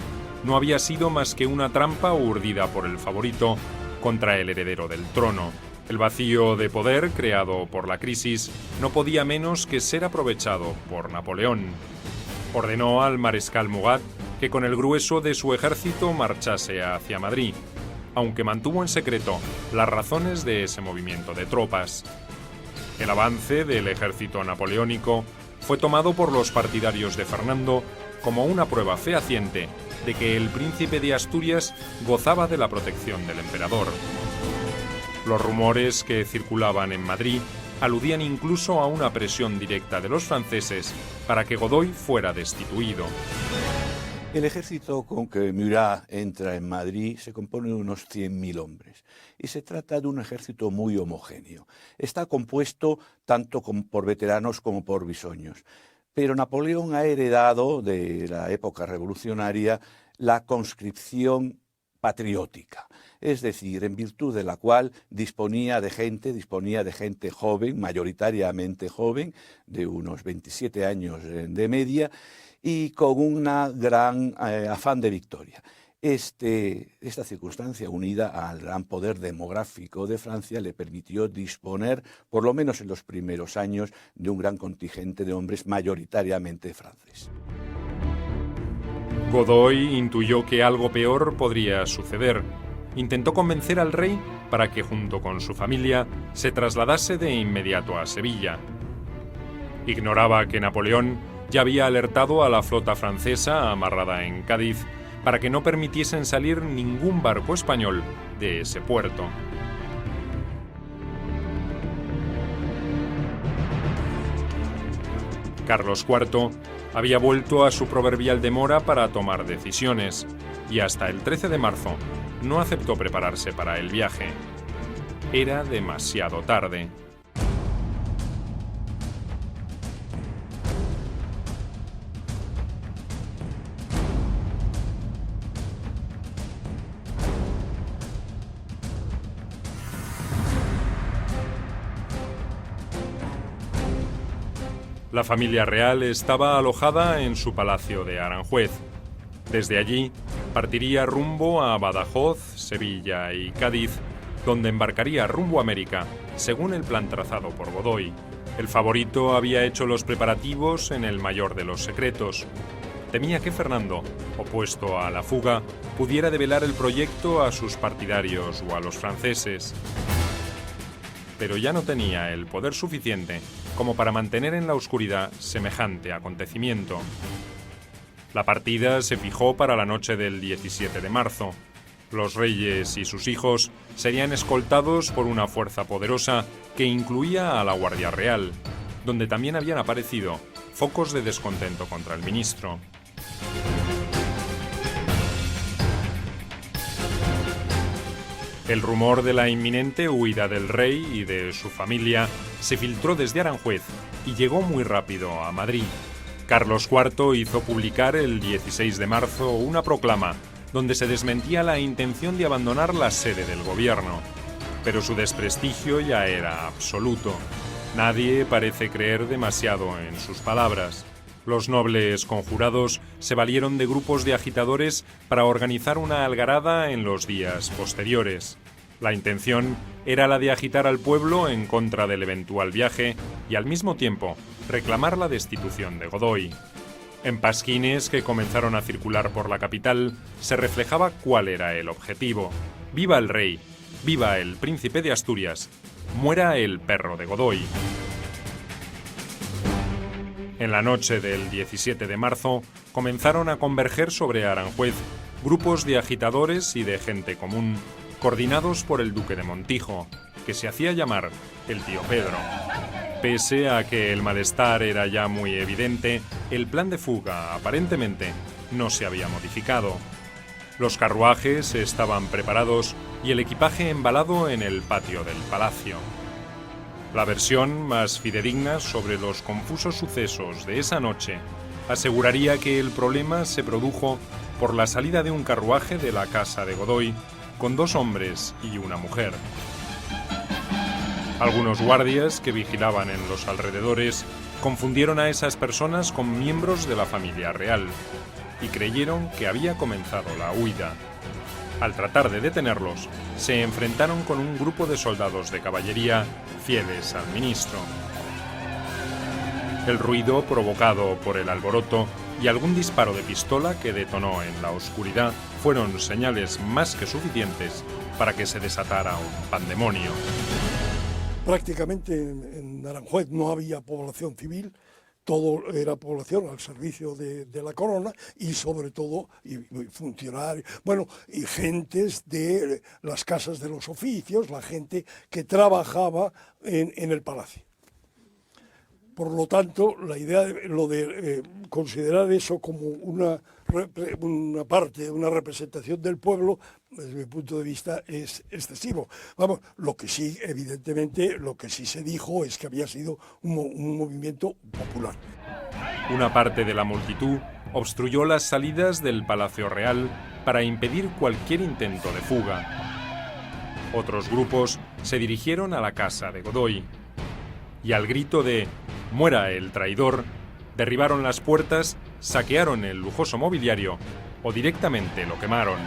no había sido más que una trampa urdida por el favorito contra el heredero del trono. El vacío de poder creado por la crisis no podía menos que ser aprovechado por Napoleón. Ordenó al mariscal Murat que con el grueso de su ejército marchase hacia Madrid, aunque mantuvo en secreto las razones de ese movimiento de tropas. El avance del ejército napoleónico fue tomado por los partidarios de Fernando como una prueba fehaciente de que el príncipe de Asturias gozaba de la protección del emperador. Los rumores que circulaban en Madrid aludían incluso a una presión directa de los franceses para que Godoy fuera destituido. El ejército con que Murat entra en Madrid se compone de unos 100.000 hombres y se trata de un ejército muy homogéneo. Está compuesto tanto por veteranos como por bisoños. Pero Napoleón ha heredado de la época revolucionaria la conscripción patriótica, es decir, en virtud de la cual disponía de gente joven, mayoritariamente joven, de unos 27 años de media, y con una gran afán de victoria. Esta circunstancia, unida al gran poder demográfico de Francia, le permitió disponer, por lo menos en los primeros años, de un gran contingente de hombres mayoritariamente franceses. Godoy intuyó que algo peor podría suceder. Intentó convencer al rey para que, junto con su familia, se trasladase de inmediato a Sevilla. Ignoraba que Napoleón ya había alertado a la flota francesa amarrada en Cádiz para que no permitiesen salir ningún barco español de ese puerto. Carlos IV había vuelto a su proverbial demora para tomar decisiones y hasta el 13 de marzo no aceptó prepararse para el viaje. Era demasiado tarde. La familia real estaba alojada en su palacio de Aranjuez. Desde allí partiría rumbo a Badajoz, Sevilla y Cádiz, donde embarcaría rumbo a América, según el plan trazado por Godoy. El favorito había hecho los preparativos en el mayor de los secretos. Temía que Fernando, opuesto a la fuga, pudiera develar el proyecto a sus partidarios o a los franceses. Pero ya no tenía el poder suficiente como para mantener en la oscuridad semejante acontecimiento. La partida se fijó para la noche del 17 de marzo. Los reyes y sus hijos serían escoltados por una fuerza poderosa que incluía a la Guardia Real, donde también habían aparecido focos de descontento contra el ministro. El rumor de la inminente huida del rey y de su familia se filtró desde Aranjuez y llegó muy rápido a Madrid. Carlos IV hizo publicar el 16 de marzo una proclama donde se desmentía la intención de abandonar la sede del gobierno. Pero su desprestigio ya era absoluto. Nadie parece creer demasiado en sus palabras. Los nobles conjurados se valieron de grupos de agitadores para organizar una algarada en los días posteriores. La intención era la de agitar al pueblo en contra del eventual viaje y al mismo tiempo reclamar la destitución de Godoy. En pasquines que comenzaron a circular por la capital se reflejaba cuál era el objetivo. ¡Viva el rey! ¡Viva el príncipe de Asturias! ¡Muera el perro de Godoy! En la noche del 17 de marzo comenzaron a converger sobre Aranjuez grupos de agitadores y de gente común, coordinados por el duque de Montijo, que se hacía llamar el tío Pedro. Pese a que el malestar era ya muy evidente, el plan de fuga aparentemente no se había modificado. Los carruajes estaban preparados y el equipaje embalado en el patio del palacio. La versión más fidedigna sobre los confusos sucesos de esa noche aseguraría que el problema se produjo por la salida de un carruaje de la casa de Godoy con 2 hombres y una mujer. Algunos guardias que vigilaban en los alrededores confundieron a esas personas con miembros de la familia real y creyeron que había comenzado la huida. Al tratar de detenerlos, se enfrentaron con un grupo de soldados de caballería fieles al ministro. El ruido provocado por el alboroto y algún disparo de pistola que detonó en la oscuridad fueron señales más que suficientes para que se desatara un pandemonio. Prácticamente en Aranjuez no había población civil, todo era población al servicio de la corona y sobre todo y funcionarios, bueno, y gentes de las casas de los oficios, la gente que trabajaba en el palacio. Por lo tanto, la idea de considerar eso como una parte, una representación del pueblo, desde mi punto de vista, es excesivo. Vamos, lo que sí, evidentemente, lo que sí se dijo es que había sido un movimiento popular. Una parte de la multitud obstruyó las salidas del Palacio Real para impedir cualquier intento de fuga. Otros grupos se dirigieron a la casa de Godoy y al grito de «¡Muera el traidor!», derribaron las puertas, saquearon el lujoso mobiliario o directamente lo quemaron.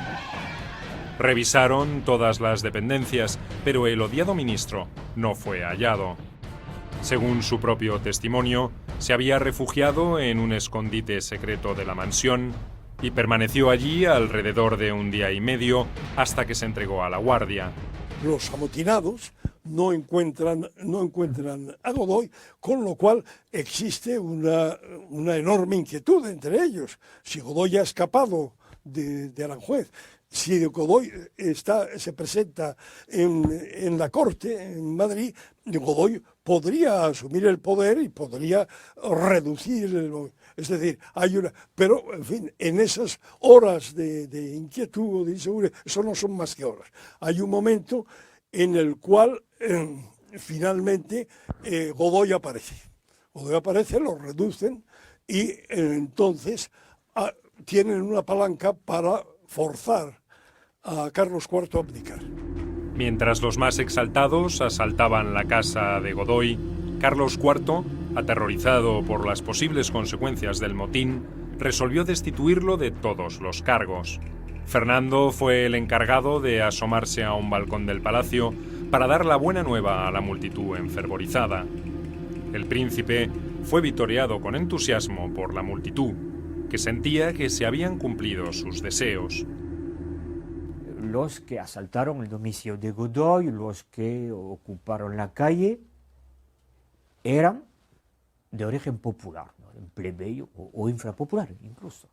Revisaron todas las dependencias, pero el odiado ministro no fue hallado. Según su propio testimonio, se había refugiado en un escondite secreto de la mansión y permaneció allí alrededor de 1 día y medio hasta que se entregó a la guardia. Los amotinados no encuentran a Godoy, con lo cual existe una enorme inquietud entre ellos. Si Godoy ha escapado de Aranjuez, si Godoy se presenta en la corte en Madrid, Godoy podría asumir el poder y podría reducir es decir, pero en fin, en esas horas de inquietud o de inseguridad, eso no son más que horas. Hay un momento en el cual finalmente Godoy aparece. Godoy aparece, lo reducen y entonces tienen una palanca para forzar a Carlos IV a abdicar. Mientras los más exaltados asaltaban la casa de Godoy, Carlos IV, aterrorizado por las posibles consecuencias del motín, resolvió destituirlo de todos los cargos. Fernando fue el encargado de asomarse a un balcón del palacio para dar la buena nueva a la multitud enfervorizada. El príncipe fue vitoreado con entusiasmo por la multitud, que sentía que se habían cumplido sus deseos. Los que asaltaron el domicilio de Godoy, los que ocuparon la calle, eran de origen popular, ¿no? Plebeyo o infrapopular incluso.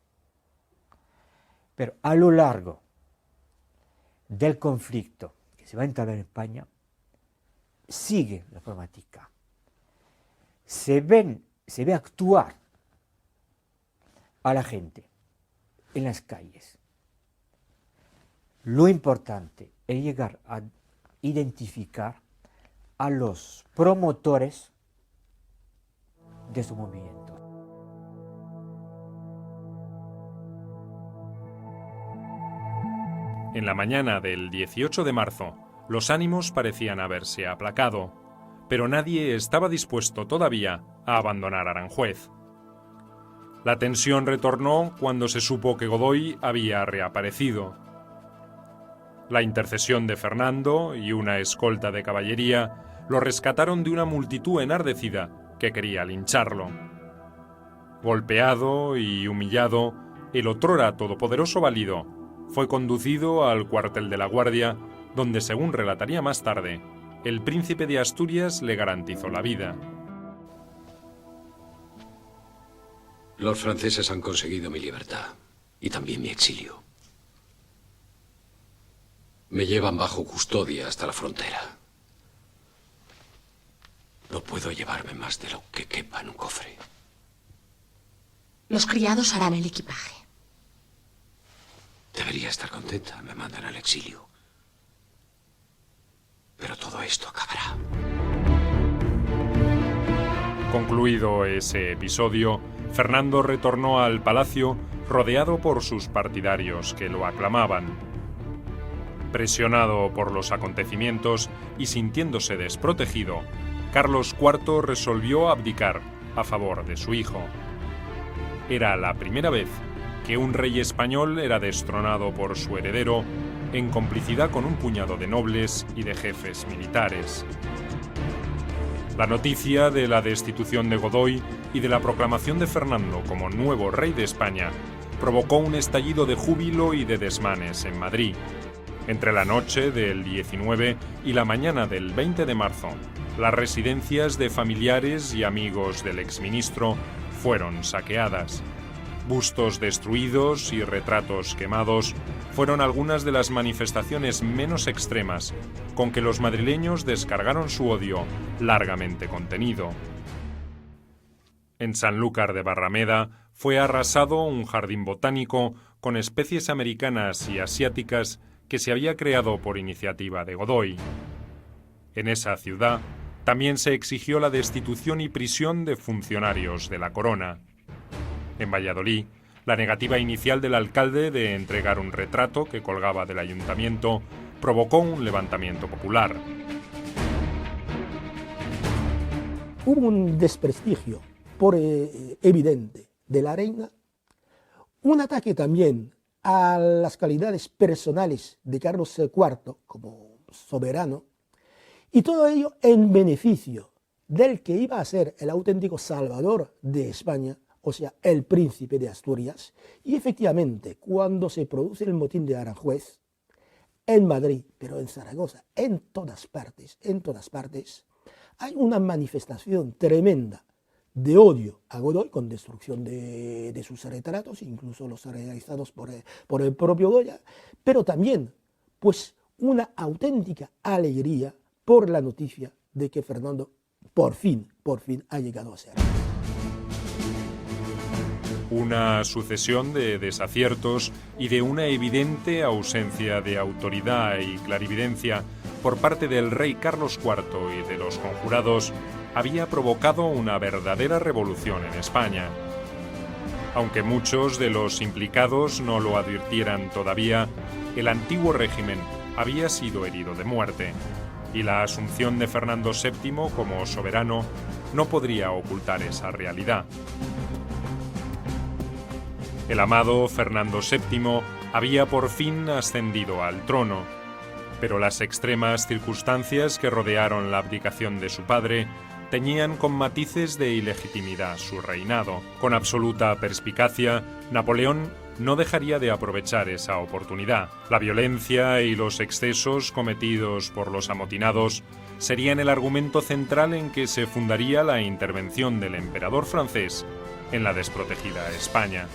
Pero a lo largo del conflicto que se va a entablar en España, sigue la problemática. Se ve actuar a la gente en las calles. Lo importante es llegar a identificar a los promotores de su movimiento. En la mañana del 18 de marzo, los ánimos parecían haberse aplacado, pero nadie estaba dispuesto todavía a abandonar Aranjuez. La tensión retornó cuando se supo que Godoy había reaparecido. La intercesión de Fernando y una escolta de caballería lo rescataron de una multitud enardecida que quería lincharlo. Golpeado y humillado, el otrora todopoderoso Valido fue conducido al cuartel de la Guardia, donde, según relataría más tarde, el príncipe de Asturias le garantizó la vida. Los franceses han conseguido mi libertad y también mi exilio. Me llevan bajo custodia hasta la frontera. No puedo llevarme más de lo que quepa en un cofre. Los criados harán el equipaje. Debería estar contenta, me mandan al exilio. Pero todo esto acabará. Concluido ese episodio, Fernando retornó al palacio rodeado por sus partidarios que lo aclamaban. Presionado por los acontecimientos y sintiéndose desprotegido, Carlos IV resolvió abdicar a favor de su hijo. Era la primera vez que un rey español era destronado por su heredero en complicidad con un puñado de nobles y de jefes militares. La noticia de la destitución de Godoy y de la proclamación de Fernando como nuevo rey de España provocó un estallido de júbilo y de desmanes en Madrid. Entre la noche del 19 y la mañana del 20 de marzo, las residencias de familiares y amigos del exministro fueron saqueadas. Bustos destruidos y retratos quemados fueron algunas de las manifestaciones menos extremas con que los madrileños descargaron su odio largamente contenido. En Sanlúcar de Barrameda fue arrasado un jardín botánico con especies americanas y asiáticas que se había creado por iniciativa de Godoy. En esa ciudad también se exigió la destitución y prisión de funcionarios de la corona. En Valladolid, la negativa inicial del alcalde de entregar un retrato que colgaba del ayuntamiento provocó un levantamiento popular. Hubo un desprestigio evidente de la reina, un ataque también a las calidades personales de Carlos IV como soberano, y todo ello en beneficio del que iba a ser el auténtico salvador de España, o sea, el príncipe de Asturias. Y efectivamente, cuando se produce el motín de Aranjuez, en Madrid, pero en Zaragoza, en todas partes, hay una manifestación tremenda de odio a Godoy, con destrucción de sus retratos, incluso los realizados por el propio Goya, pero también pues una auténtica alegría por la noticia de que Fernando por fin ha llegado a ser. Una sucesión de desaciertos y de una evidente ausencia de autoridad y clarividencia por parte del rey Carlos IV y de los conjurados había provocado una verdadera revolución en España. Aunque muchos de los implicados no lo advirtieran todavía, el antiguo régimen había sido herido de muerte, y la asunción de Fernando VII como soberano no podría ocultar esa realidad. El amado Fernando VII había por fin ascendido al trono, pero las extremas circunstancias que rodearon la abdicación de su padre teñían con matices de ilegitimidad su reinado. Con absoluta perspicacia, Napoleón no dejaría de aprovechar esa oportunidad. La violencia y los excesos cometidos por los amotinados serían el argumento central en que se fundaría la intervención del emperador francés en la desprotegida España.